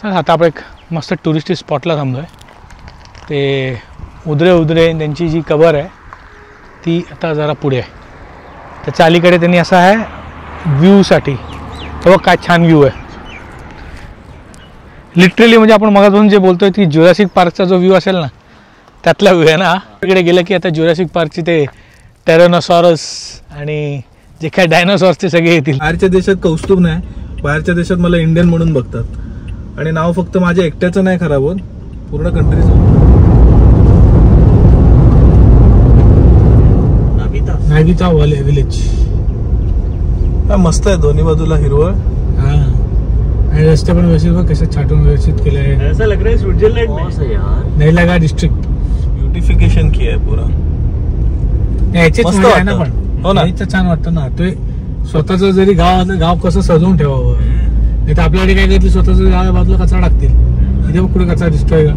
आता आपण एक मस्त टुरिस्टी स्पॉटला थांबलो आहे. ते उदरे त्यांची जी कबर आहे ती आता जरा पुढे आहे. त्याच्या अलीकडे त्यांनी असं आहे व्ह्यूसाठी. बघ काय छान व्ह्यू आहे. लिटरली म्हणजे आपण मगापासून जे बोलतोय की ज्युरासिक पार्कचा जो व्ह्यू असेल ना त्यातला व्ह्यू आहे ना. तिकडे गेलं की आता ज्युरासिक पार्कची ते टेरोनॉसॉरस आणि जे काय डायनोसॉर्स ते सगळे येतील. बाहेरच्या देशात कौस्तुभ नाही, बाहेरच्या देशात मला इंडियन म्हणून बघतात. आणि नाव फक्त माझ्या एकट्याचं नाही खराब होत, पूर्ण कंट्रीचं. नागिता विलेज मस्त आहे, दोन्ही बाजूला हिरवळ. आणि रस्ते पण व्यवस्थित बघ कसे छाटून व्यवस्थित केले आहे. ऐसा लग रहा है स्विट्जरलैंड में यार. नैलागा डिस्ट्रिक्ट ब्युटिफिकेशन की आहे पुरा. याचेच मस्त आहे ना. वाटतं. पण हो ना, याचं छान वाटतं ना. ते स्वतःच जरी गाव कसं सजवून ठेवावं. नाही तर आपल्याकडे काय करतील, स्वतःच गाव बाजूला कचरा टाकतील. इथे कुठे कचरा दिसतोय का?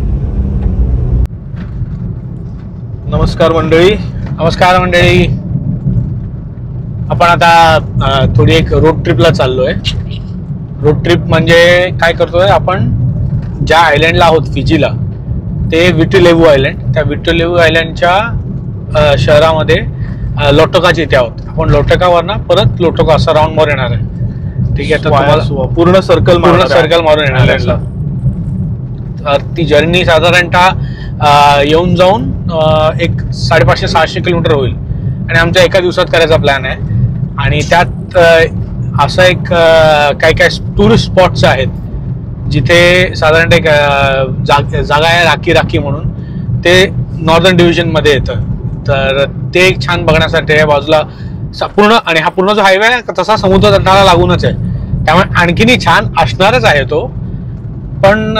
नमस्कार मंडळी. नमस्कार मंडळी. आपण आता थोडी एक रोड ट्रिपला चाललोय. रोड ट्रिप म्हणजे काय करतोय आपण, ज्या आयलंडला आहोत फिजीला ते विटुलेव्हू आयलंड. त्या विटुलेव्हू आयलंडच्या शहरामध्ये लोटोकाच्या इथे आहोत आपण. लोटोकावरनं परत लोटोका असं राऊंड मारून येणार आहे. ठीक आहे, तर तुम्हाला पूर्ण सर्कल मारून येणार आहे. ती जर्नी साधारणतः येऊन जाऊन एक 550-600 किलोमीटर होईल आणि आमच्या एका दिवसात करायचा प्लॅन आहे. आणि त्यात असं एक काय टुरिस्ट स्पॉट्स आहेत जिथे साधारणतः एक जागा आहे राखी म्हणून. ते नॉर्दर्न डिव्हिजनमध्ये येतं. तर ते एक छान बघण्यासाठी आहे. बाजूला पूर्ण, आणि हा पूर्ण जो हायवे आहे तसा समुद्र तटाला लागूनच आहे, त्यामुळे आणखीनही छान असणारच आहे तो. पण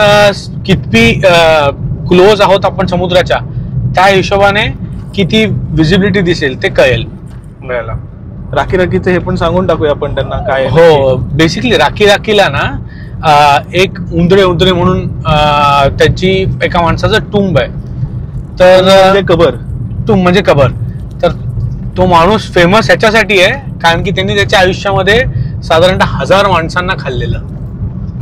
किती क्लोज आहोत आपण समुद्राच्या त्या हिशोबाने किती विजिबिलिटी दिसेल ते कळेल आपल्याला. राखीचं हे पण सांगून टाकूया आपण त्यांना काय. हो, बेसिकली राखीला ना एक उंदरे म्हणून त्याची एका माणसाचं टुंब आहे. तर कबर, टुंब म्हणजे कबर. तर तो माणूस फेमस ह्याच्यासाठी आहे कारण की त्यांनी त्याच्या आयुष्यामध्ये साधारणतः 1000 माणसांना खाल्लेलं.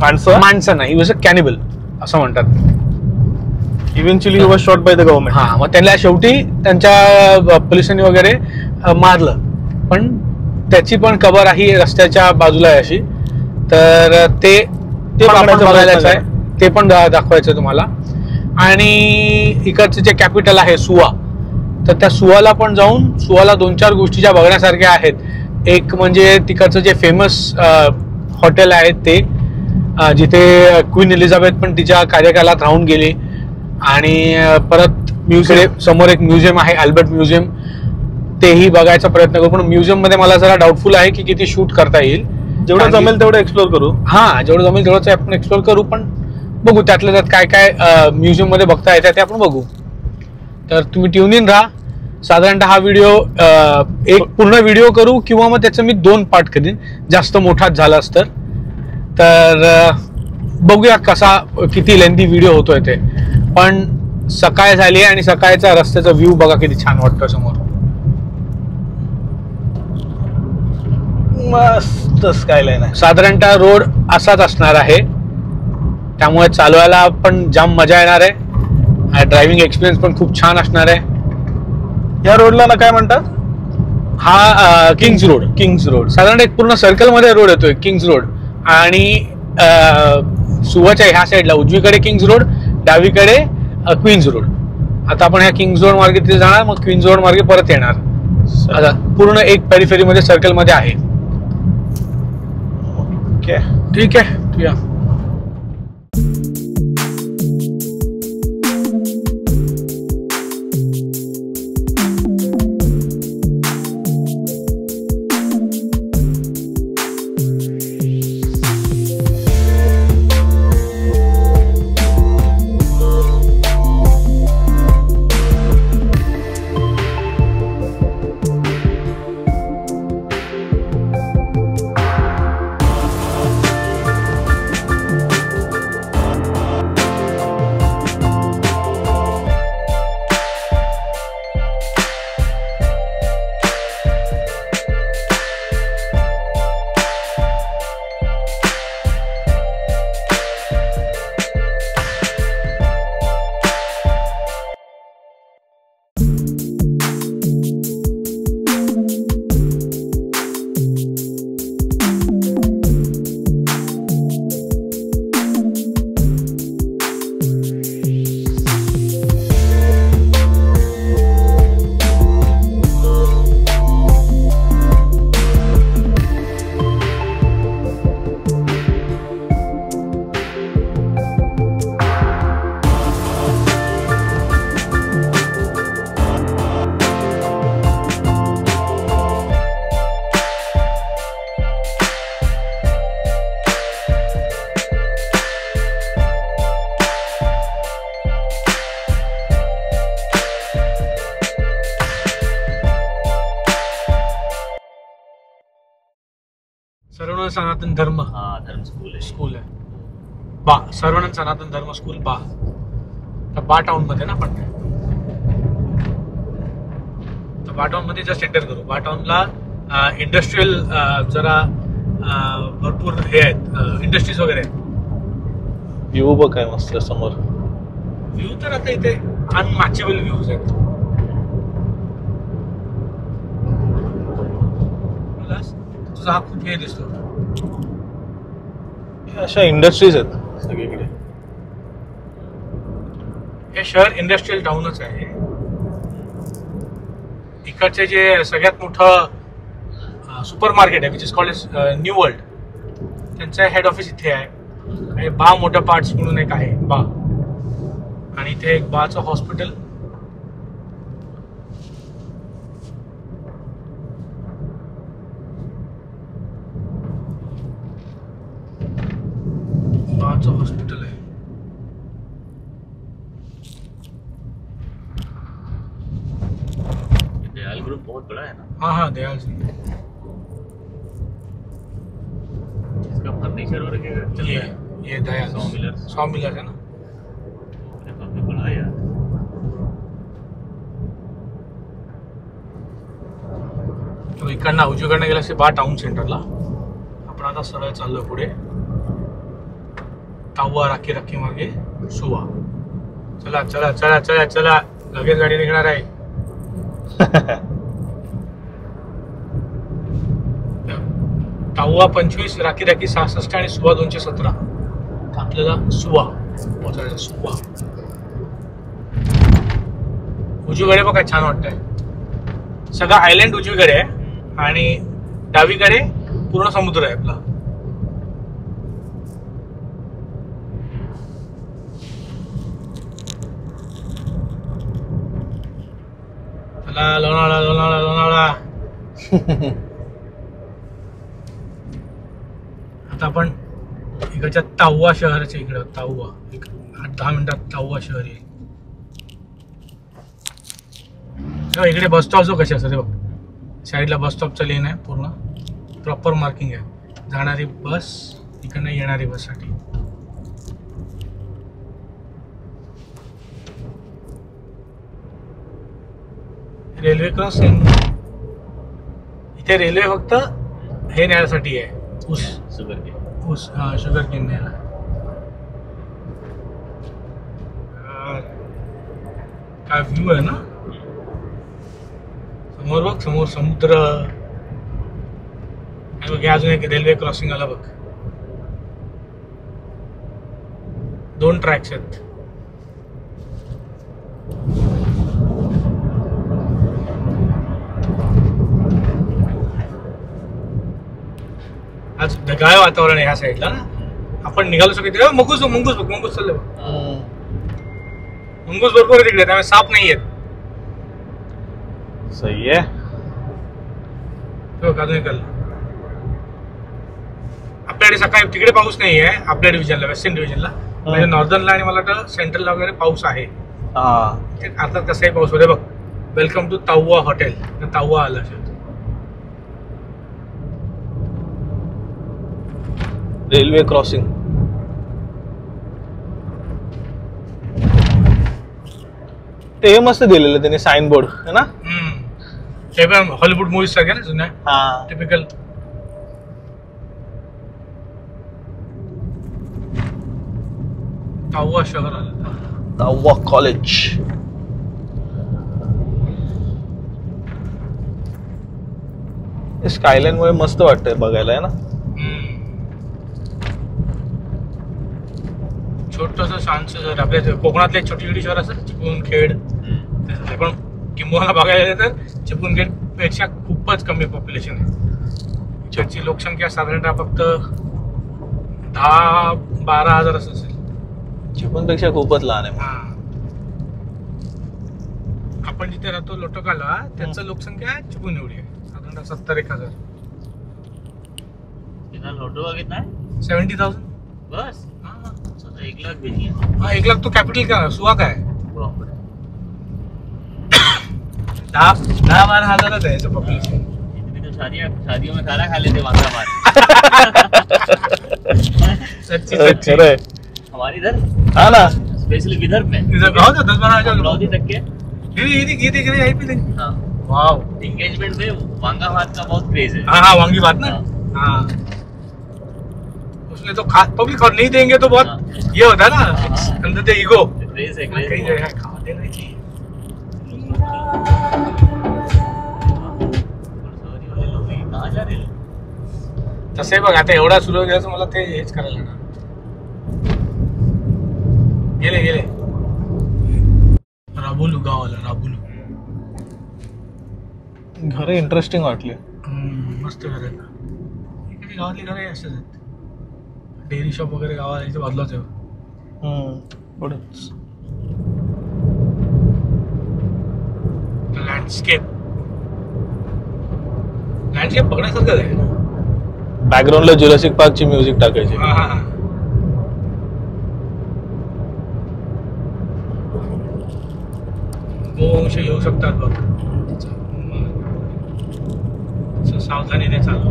माणसं नाही, ही वॉज अ कॅनिबल असं म्हणतात. Eventually he was shot by the government. हा, मग त्यांना शेवटी त्यांच्या पोलिसांनी वगैरे मारलं. पण त्याची पण कबर आहे रस्त्याच्या बाजूला आहे अशी. तर ते बघायलाच आहे, ते पण दाखवायचं तुम्हाला. आणि इकडचं जे कॅपिटल आहे सुवा, तर त्या सुवाला पण जाऊन सुवाला 2-4 गोष्टी ज्या बघण्यासारख्या आहेत. एक म्हणजे तिकडचं जे फेमस हॉटेल आहे ते, जिथे क्वीन एलिझाबेथ पण तिच्या कार्यकालात राहून गेली. आणि परत म्युझियम समोर एक म्युझियम आहे, अल्बर्ट म्युझियम, तेही बघायचा प्रयत्न करू. पण म्युझियम मध्ये मला जरा डाऊटफुल आहे की किती शूट करता येईल. जेवढं जमेल तेवढं एक्सप्लोर करू. हा, जेवढं जमेल तेवढंच आपण एक्सप्लोर करू. पण बघू त्यातल्या त्यात काय काय म्युझियम मध्ये बघता येतं ते आपण बघू. तर तुम्ही ट्यून इन राहा. साधारणतः हा व्हिडिओ एक पूर्ण व्हिडिओ करू किंवा मग त्याचं मी 2 पार्ट करीन, जास्त मोठाच झालाच तर बघूया कसा किती लेंथी व्हिडिओ होतोय ते. पण सकाळ झाली आणि सकाळचा रस्त्याचा व्ह्यू बघा किती छान वाटतं समोर. मस्त स्कायलाईन आहे. साधारणतः रोड असाच असणार आहे, त्यामुळे चालवायला पण जाम मजा येणार आहे. ड्रायव्हिंग एक्सपिरियन्स पण खूप छान असणार आहे. या रोडला ना काय म्हणतात? हा किंग्स रोड. साधारण एक पूर्ण सर्कल मध्ये रोड येतोय किंग्स रोड. आणि सुवाच्या ह्या साईडला उजवीकडे किंग्स रोड, डावीकडे क्वीन्स रोड. आता आपण ह्या किंग्स रोड मार्गे तिथे जाणार, मग क्वीन्स रोड मार्गे परत येणार. आता पूर्ण एक पेरिफेरी मध्ये सर्कल मध्ये आहे. ठीक आहे. सर्वानंद सनातन धर्म हाँ धर्म स्कूल है. स्कूल आहे. बा सर्वानंद सनातन धर्म स्कूल बा. तर बा टाउन मध्ये ना आपण. तर बा टाउन मध्ये जस्ट एंटर करू. बा टाउनला इंडस्ट्रियल जरा भरपूर हे आहेत, इंडस्ट्रीज वगैरे आहेत. व्ह्यू बघ काय मस्त समोर. व्ह्यू तर आता इथे अनमॅचेबल व्ह्यूज आहेत. तुझा हा खूप हे दिसतो. अशा इंडस्ट्रीज आहेत सगळीकडे. हे शहर इंडस्ट्रियल टाउनच आहे. इकडचे जे सगळ्यात मोठं सुपर मार्केट आहे which is called new world, त्यांचं हेड ऑफिस इथे आहे. आणि बा मोठा पार्ट्स म्हणून एक आहे बा, आणि इथे एक बाचं हॉस्पिटल. बाचं हॉस्पिटल आहे. दयाल ग्रुप बहुत बड़ा है ना. हाँ हाँ दयाल सिंह. इसका फर्नीचर और ये दयाल सौ मिलर है ना. काफी बड़ा है यार. तो इकडनं उजवीकडनं गेला असे बा टाउन सेंटरला. आपण आता सरळ चाललोय पुढे. ताववा राखी राखी मागे सुवा. चला चला चला चला चला, लगेच गाडी निघणार आहे. ताववा 25, राखी राखी 66 आणि सुवा 217. आपल्याला सुवा पोहोचायचं. सुवा उजवीकडे बघा छान वाटतंय. सगळा आयलंड उजवीकडे आहे आणि डावीकडे पूर्ण समुद्र आहे आपला. चला लोणावळा लोणावळा लोणावळा. आता आपण इकडच्या ताववा शहराच्या इकडे. ताववा 10 मिनिटात ताववा शहर येईल. इकडे बस स्टॉप जो कसे असतात बघ, साईडला बस स्टॉपचं लेन आहे, पूर्ण प्रॉपर मार्किंग आहे. जाणारी बस इकडनं येणारी बससाठी. Railway crossing. इथे रेल्वे फक्त हे नेण्यासाठी आहे, ऊस. शुगर के. ऊस हा शुगर केन न्यायला. काय व्ह्यू आहे ना समोर बघ. समोर समुद्र. बघ अजून एक रेल्वे क्रॉसिंग आला बघ. 2 ट्रॅक्स आहेत. आज ढगाळ वातावरण आहे ह्या साईडला ना. आपण निघालो सगळे. मंगूस मंगूस बघ. मंगूस चालले बघ. मंगूस भरपूर आहे तिकडे, त्यामुळे साप नाही आहेत. सही आहे. अजून एक आपल्याकडे सकाळी तिकडे पाऊस नाही आहे आपल्या डिव्हिजनला, वेस्टर्न डिव्हिजनला. म्हणजे नॉर्दर्नला आणि मला वाटतं सेंट्रलला वगैरे पाऊस आहे. अर्थात कसाही पाऊस होते बघ. Welcome to Tavva hotel. Tavva आला रेल्वे क्रॉसिंग. ते मस्त दिलेलं त्याने साइन बोर्ड है ना. ते पण हॉलिवूड मूवीज सारखे ना जुन्या. टिपिकल. ताववा शहर आलं. ताववा कॉलेज. स्कायलाईन मुळे मस्त वाटतंय बघायला आहे ना. छोटस शांत शहर. आपल्या कोकणातले छोटी छोटी शहर असतात चिपळूणखेड, पण किंबहुना बघायला गेलं तर चिपळूणखेड पेक्षा खूपच कमी पॉप्युलेशन आहे. इकडची लोकसंख्या साधारणतः फक्त 10-12 हजार असं असेल. चिपळूणपेक्षा खूपच लहान आहे. आपण जिथे राहतो लोटकाला, त्यांचं लोकसंख्या चिपळूण एवढी आहे, साधारणतः 70-1,000. लोटोका कितना है? 70,000 बस. 1 लाख भी नहीं है. हाँ 1 लाख तो कैपिटल का सुहा का है. 10-12 हजारच आहे पॉप्युलेशन. इतनी तो शादियों में खाना खा लेते वहाँ हमारे. सच्ची खरं आहे. हमारे इधर हा ना, स्पेशली विदर्भ में इधर गाँव था 10-12 अमरावती तक के ये यहीं पे थे। हाँ वाव एंगेजमेंट में वांगा भात का बहुत क्रेज है। हाँ हाँ वांगी बात ना हाँ उसमें तो खा पब्लिक और नहीं देंगे तो बहुत हाँ। ये होता है ना हाँ। अंदर से ईगो क्रेज है कहीं क्रेज जगह खावा देना चाहिए कहाँ जा रहे हो? तसे बघ आता एवढा सुरू गेला तर मला ते हेच करायला लागणार गेले गेले राबुलू गावाला राबुलू घर इंटरेस्टिंग वाटले. मस्त घर आहे इकडे गावातली घरं असेच आहेत डेअरी शॉप वगैरे गावाला इथे बाजूलाच आहे पुढेच लँडस्केप लँडस्केप बघण्यासारखंच आहे बॅकग्राऊंडला जुरासिक पार्कची म्युझिक टाकायची. हा हा हा गोवंश येऊ शकतात बघ असं सावधानीने चालू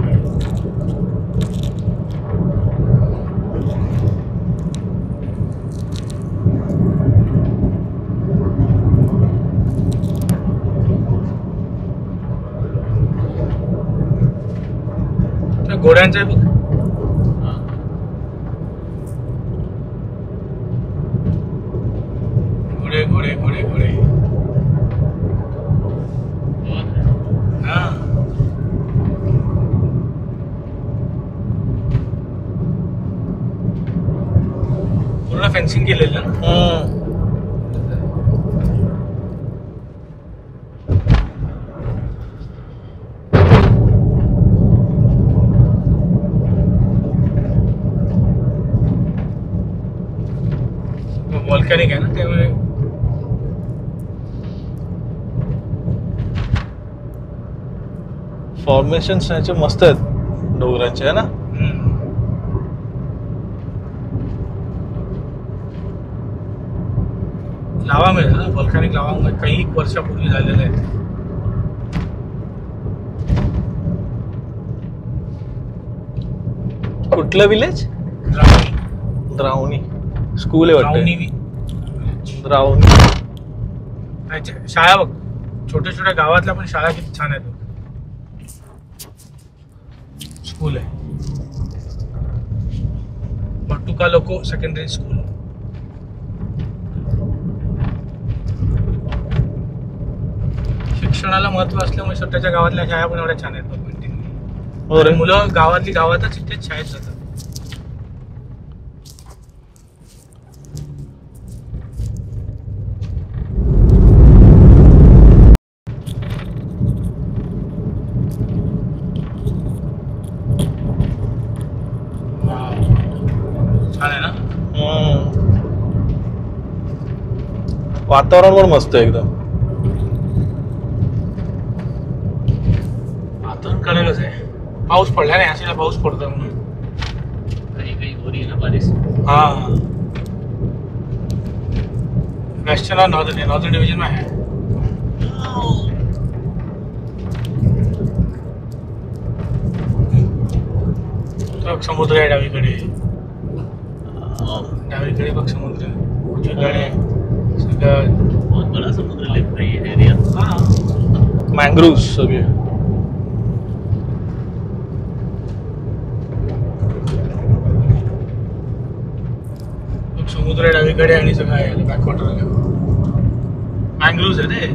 त्या घोड्यांचं आहे बघ हाँ घोडे घोडे घोडे घोडे बहुत है। हा पूर्ण फेन्सिंग केलेलं ना वॉल्कॅनिक आहे ना त्यामुळे फॉर्मेशन त्याचे मस्त आहेत डोंगरांचे आहे ना. लावा मिळेल ना वॉल्कॅनिक लावा काही वर्षापूर्वी झालेलं आहे कुठलं विलेज? द्रावणी द्रावणी स्कूल आहे द्रावणी वाटतं. द्रावणी शाळा बघ छोट्या छोट्या गावातल्या पण शाळा किती छान आहेत स्कूल आहे बटुका लोको सेकंडरी स्कूल शिक्षणाला महत्व असल्यामुळे स्वतःच्या गावातल्या शाळा पण एवढ्या छान आहेत बघ हो रे. मुलं गावातली गावातच इथेच शाळेत जातात छान आहे ना वातावरण पण मस्त आहे एकदम. आता कळेलच आहे पाऊस पडला नाही असेल पाऊस पडतो म्हणून कहीं कहीं हो रही है ना बारिश। हा वेस्टर्न और नॉर्दर्न डिवीजन में है तो समुद्र आहे डावीकडे डावीकडे बघ समुद्र उजवीकडे सगळं बहुत बड़ा समुद्र लगता है ये एरिया। हा मँग्रोव्ह सगळे. बघ समुद्र आहे डावीकडे आणि सगळं आहे बॅकवॉटर मँग्रोव्ज आहे ते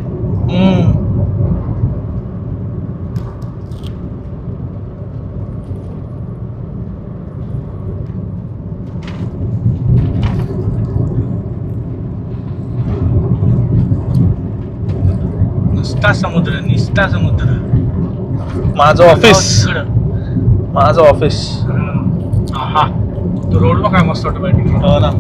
निस्ता समुद्र माझं ऑफिस तिकडं. माझं ऑफिस. हा तो रोड बघा मस्त ऑटोमॅटिक हो ना.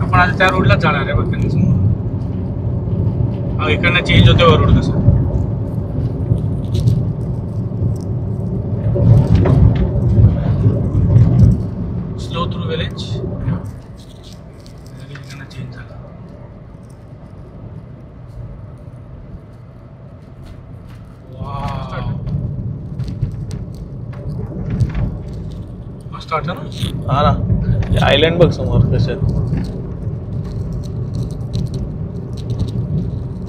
आपण आता त्या रोडलाच जाणार आहे बघ त्यांनी समोर इकडनं चेंज होतो रोड कसं स्लो थ्रू विलेज इकडनं चेंज झाला वाव मस्त वाटतं ना. हा ना, आयलँड बघ समोर कसे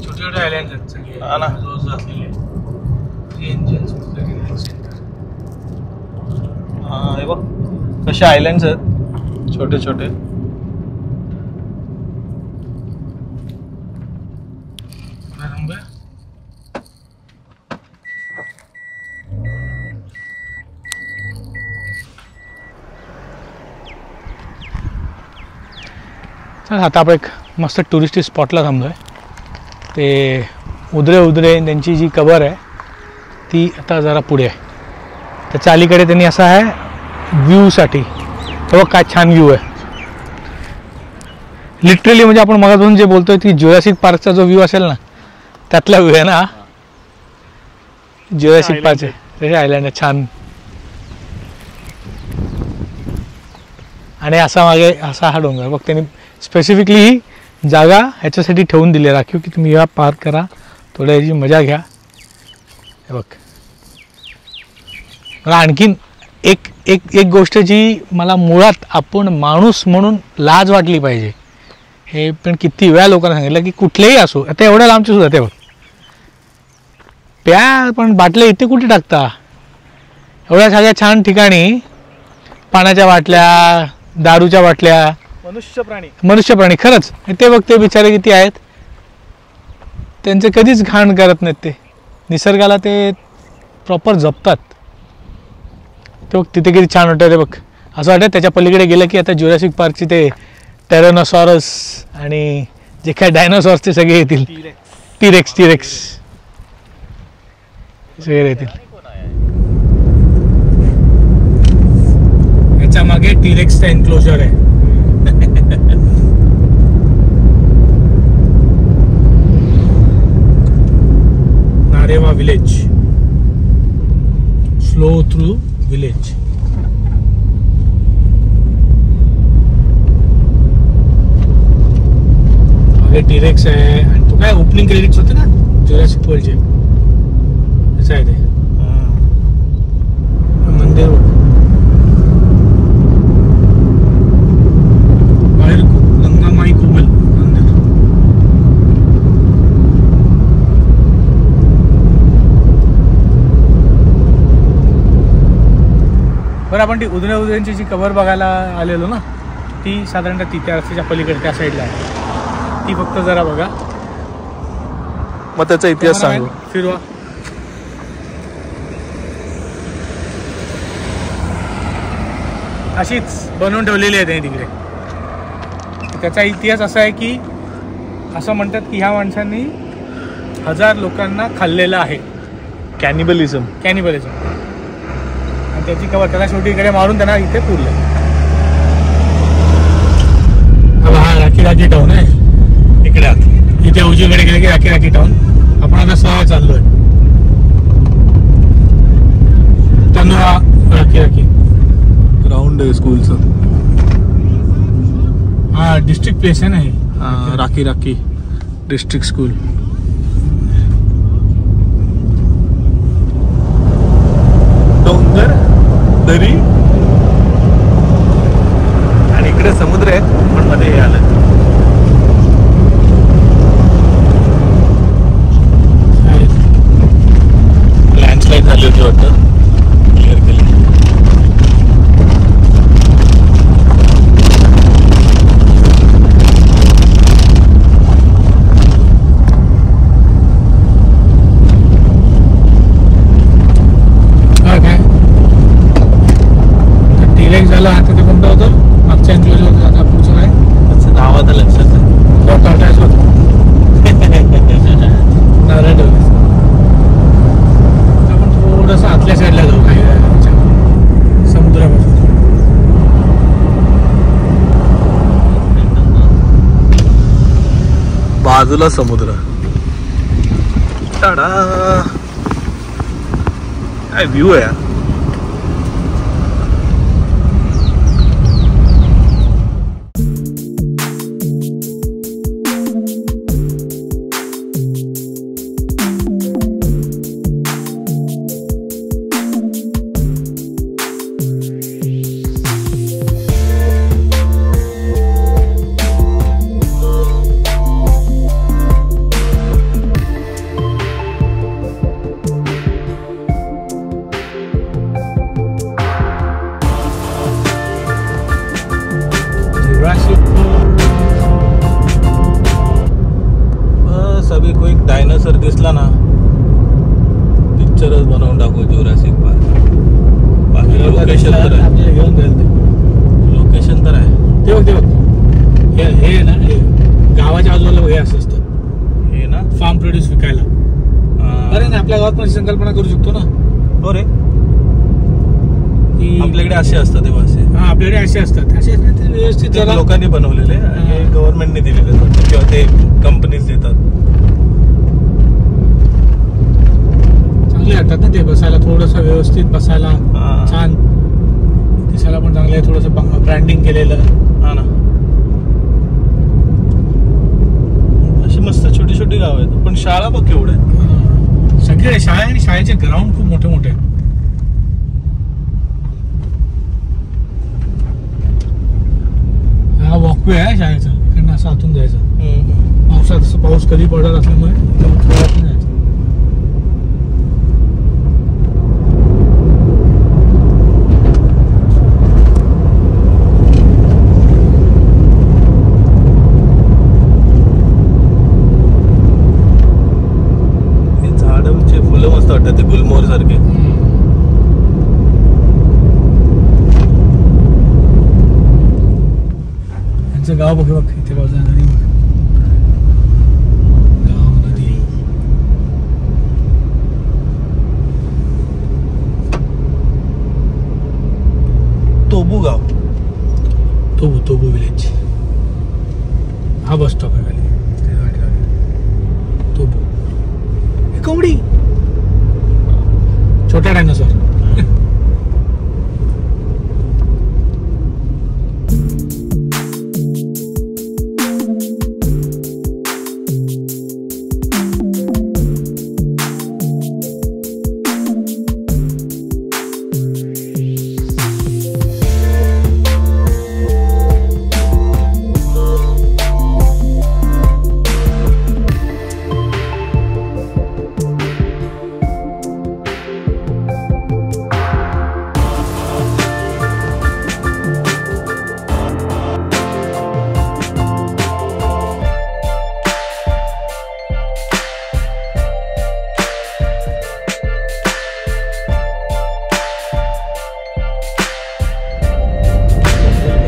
छोटे छोटे आयलँड आहेत सगळे. हा ना. आजूबाजूला असलेले रेंजन्स वगैरे सेंटर. हा हे बघ कसे आयलँड्स आहेत छोटे छोटे. चल आता आपण एक मस्त टुरिस्टी स्पॉटला थांबलो आहे. ते उदरे त्यांची जी कबर आहे ती आता जरा पुढे आहे. त्याच्या अलीकडे त्यांनी असा आहे व्ह्यूसाठी. तेव्हा काय छान व्ह्यू आहे लिटरली. म्हणजे आपण मगापासून जे बोलतोय की जुरासिक पार्कचा जो व्ह्यू असेल ना त्यातला व्ह्यू आहे ना. जुरासिक पार्कचे त्याचे आयलँड आहे छान. आणि असा मागे असा हा डोंगर बघ. त्यांनी स्पेसिफिकली ही जागा ह्याच्यासाठी ठेवून दिली राखीव की तुम्ही या पार्क करा, थोड्या ह्याची मजा घ्या. हे बघ मला आणखीन एक एक एक गोष्ट जी मला मुळात आपण माणूस म्हणून लाज वाटली पाहिजे. हे पण किती वेळा लोकांना सांगितलं की कुठलेही असो, आता एवढ्या लांबचे सुद्धा ते बघ प्या पण बाटल्या इथे कुठे टाकता. एवढ्या सगळ्या छान ठिकाणी पाण्याच्या बाटल्या, दारूच्या बाटल्या. मनुष्य प्राणी खरंच. ते बघ ते बिचारे किती आहेत. त्यांचे कधीच घाण करत नाहीत. ते निसर्गाला ते प्रॉपर जपतात. ते बघ तिथे किती छान वाटतं. ते बघ असं वाटतं त्याच्या पलीकडे गेलं की आता जुरासिक पार्कचे ते टेरोनॉसॉरस आणि जे काय डायनोसॉर्स ते सगळे येतील. टीरेक्स सगळे येतील. याच्या मागे टीरेक्सचा एन्क्लोजर आहे. नारेवा विलेज, फ्लो थ्रू विलेज. मागे टीरेक्स आहे. आणि तो काय ओपनिंग क्रेडिट्स होते ना जुरासिक वर्ल्डचे, असं आहे ते मंदिर. बाहेर गंगामाई कोमल मंदिर. बरं आपण ती उदऱ्यांची जी कबर बघायला आलेलो ना ती साधारणतः ती त्या रस्त्याच्या पलीकडे त्या साईडला आहे. ती फक्त जरा बघा. मग त्याचा इतिहास सांगू. फिरवा. अशीच बनवून ठेवलेली आहे त्यांनी तिकडे. त्याचा इतिहास असा आहे की असं म्हणतात की ह्या माणसांनी 1000 लोकांना खाल्लेलं आहे. कॅनिबलिझम. आणि त्याची कबर त्याला शेवटी इकडे मारून त्यांना इथे पुरलं. हा राखी टाऊन आहे इकडे आत. इथे उजवीकडे गेले की राखी टाऊन. आपण आता सहा चाललोय. तनुआ राखी ग्राउंड आहे स्कूलचं. हा डिस्ट्रिक्ट प्लेस आहे ना हे. Rakhi district school. डोंगर दरी आणि इकडे समुद्र आहे पण मध्ये हे आलं. लँडस्लाईड झाली होती वाटतं. क्लिअर केली. झालं आता ते कोणतं होतं मागच्या एन्क्लोजर होतं. आता पुढचं काय त्याचं नाव आता लक्षात आहे. टाटाच होतं. नारळ ठेवलं. आपण थोडंसं आतल्या साईडला जाऊ काही समुद्रापासून. बाजूला समुद्र. टाडा काय व्ह्यू आहे. पिक्चरच बनवून टाकू जुरासिक पार्क. बाकी लोकेशन तर आहे, आपल्याला घेऊन जाईल ते. लोकेशन तर आहे. ते बघ हे ना हे गावाच्या आजूबाजूला हे असं असतं हे ना फार्म प्रोड्यूस विकायला. अरे ना आपल्या गावात पण संकल्पना करू शकतो ना. हो रे, की आपल्याकडे असे असतात तेव्हा असे. हा आपल्याकडे असे असतात, असे असतात ते व्यवस्थित ते जरा लोकांनी बनवलेले आणि गव्हर्नमेंटने दिलेले असतात किंवा ते कंपनीज देतात. चांगले वाटतात ना ते बसायला, थोडंसं व्यवस्थित बसायला हा. छान दिसायला पण चांगलं आहे. थोडंसं ब्रँडिंग केलेलं. हा ना, अशी मस्त छोटी छोटी गाव आहेत. पण शाळा बघ केवढ्या आहेत. सगळे शाळा आणि शाळेचे ग्राउंड खूप मोठे मोठे आहेत. हा वॉकवे आहे शाळेचा, इकडनं असं आतून जायचं. पावसात असं पाऊस कधी पडत असल्यामुळे थोडं आतून जायचं. हे झाडांचे फुलं मस्त वाटतात, ते गुलमोहर सारखे. यांचं गाव बघ बघ, इथे बाजूला नदी बघ. गाव नदी. तोबू गाव. तोबू विलेज. हा बस स्टॉप आहे खाली. ते गाडी लावली. तोबू. हे कोंबडी, छोटा डायनोसॉर.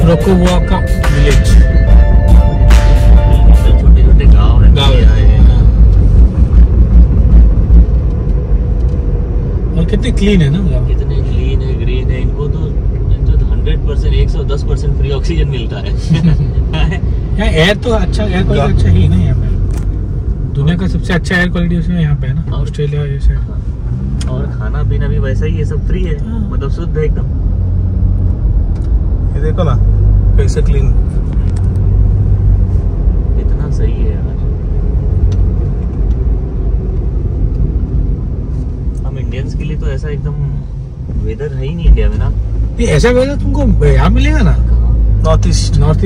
रोकोवाका विलेज. छोटे छोटे गाँव है. गाँव है. और कितने क्लीन है ना गाँव. कितने क्लीन है, ग्रीन है. इनको तो 100% 110% फ्री ऑक्सीजन मिलता है. यहाँ एयर तो अच्छा, एयर क्वालिटी अच्छा ही नहीं है यहाँ पे. दुनिया का सबसे अच्छा एयर क्वालिटी उसमें यहाँ पे है ना, ऑस्ट्रेलिया ये साइड. और खाना पीना भी वैसा ही है, सब फ्री है. मतलब शुद्ध है एकदम. हे देखो ना कैसे क्लीन. इतना सही है यार. हम इंडियंस के लिए तो ऐसा एकदम वेदर है ही नहीं इंडिया में ना. ये ऐसा वेदर तुमको यहाँ मिलेगा ना, नॉर्थ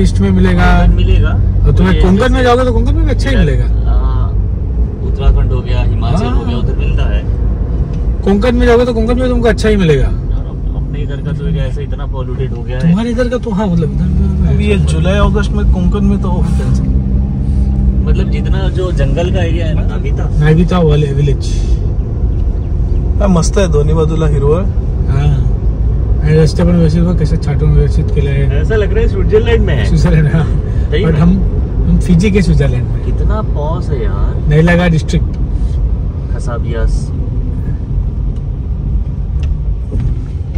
ईस्ट में मिलेगा. मिलेगा. और तुम्हें कोंकण में जाओगे तो कोंकण में भी अच्छा ही मिलेगा. उत्तराखंड हो गया, हिमाचल हो गया, उधर मिलता है. कोंकण में जाओगे तो कोंकण में तुमको अच्छा ही मिलेगा. अपने इधर का तो ऐसा इतना पॉल्यूटेड हो गया है. तुम्हारे इधर का तो हाँ मतलब अभी ये जुलाई अगस्त में कोंकण में तो मतलब जितना जो जंगल का एरिया है ना, नागिता वाले विलेज. मस्त आहे, दोन्ही बाजूला हिरवळ. हाँ, आणि रस्ते पण व्यवस्थित बघ कसे छाटून व्यवस्थित केले आहे. ऐसा लग रहा है स्विट्जरलैंड में है. स्विट्जरलैंड. हाँ, बट हम फिजी के स्विट्जरलैंड में. कितना पॉस है यार. Nailaga district. खसाबियास.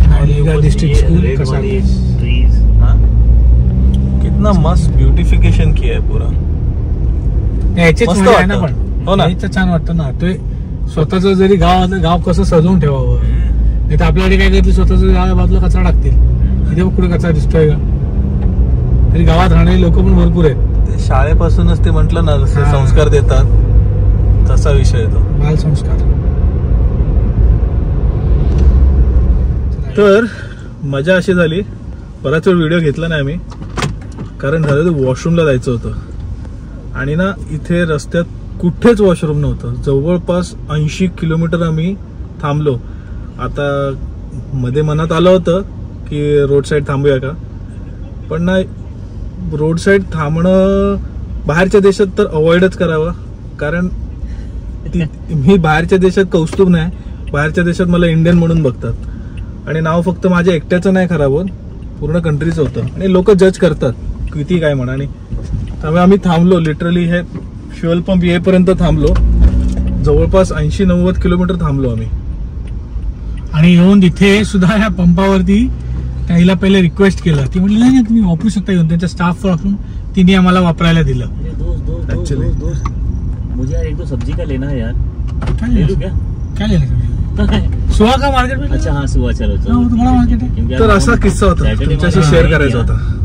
नैलागा डिस्ट्रिक्ट स्कूल खसाबियास. ट्रीज. हाँ, कितना मस्त ब्युटिफिकेशन किया आहे पुरा. याचीच मस्त मजा आहे ना. वाटतं. पण हो ना. याचं छान वाटतं ना. ते स्वतःच जरी गाव असलं, गाव कसं सजवून ठेवावं. नाही तर आपल्याकडे काय करतील, स्वतःच गावा बाजूला कचरा टाकतील. इथे कुठे कचरा दिसतोय का. तरी गावात राहणारे लोक पण भरपूर आहेत. ते शाळेपासूनच ते म्हटलं ना जसे संस्कार देतात तसा विषय येतो. बाल संस्कार. तर मजा अशी झाली, बराच वेळ व्हिडिओ घेतला नाही आम्ही, कारण झालं ते वॉशरूमला जायचं होतं आणि ना इथे रस्त्यात कुठेच वॉशरूम नव्हतं. जवळपास 80 किलोमीटर आम्ही थांबलो. आता मध्ये मनात आलं होतं की रोड साईड थांबूया का, पण ना रोड साईड थांबणं बाहेरच्या देशात तर अवॉइडच करावं. कारण मी बाहेरच्या देशात कौस्तुभ नाही, बाहेरच्या देशात मला इंडियन म्हणून बघतात आणि नाव फक्त माझ्या एकट्याचं नाही खराब होत, पूर्ण कंट्रीचं होतं आणि लोक जज करतात किती काय म्हणा. आणि त्यामुळे आम्ही थांबलो, लिटरली हे फ्युएल पंप येईपर्यंत थांबलो, जवळपास 80-90 किलोमीटर थांबलो आम्ही. आणि येऊन तिथे सुद्धा ह्या पंपावरती त्याला पहिले रिक्वेस्ट केलं, ती म्हटली नाही तुम्ही वापरू शकता, येऊन त्यांच्या स्टाफ वापरून तिने आम्हाला वापरायला दिलं. Actually. मुझे यार एक तो सब्जी का लेना है यार. क्या ले लूं क्या? क्या लेना सुहा का मार्केट में? अच्छा हाँ सुबह चलो हाँ, वो तो बड़ा मार्केट है. क्योंकि तर यार असा किस्सा होता, Saturday तुमच्याशी मला शेअर नाही करायचा किया. होता.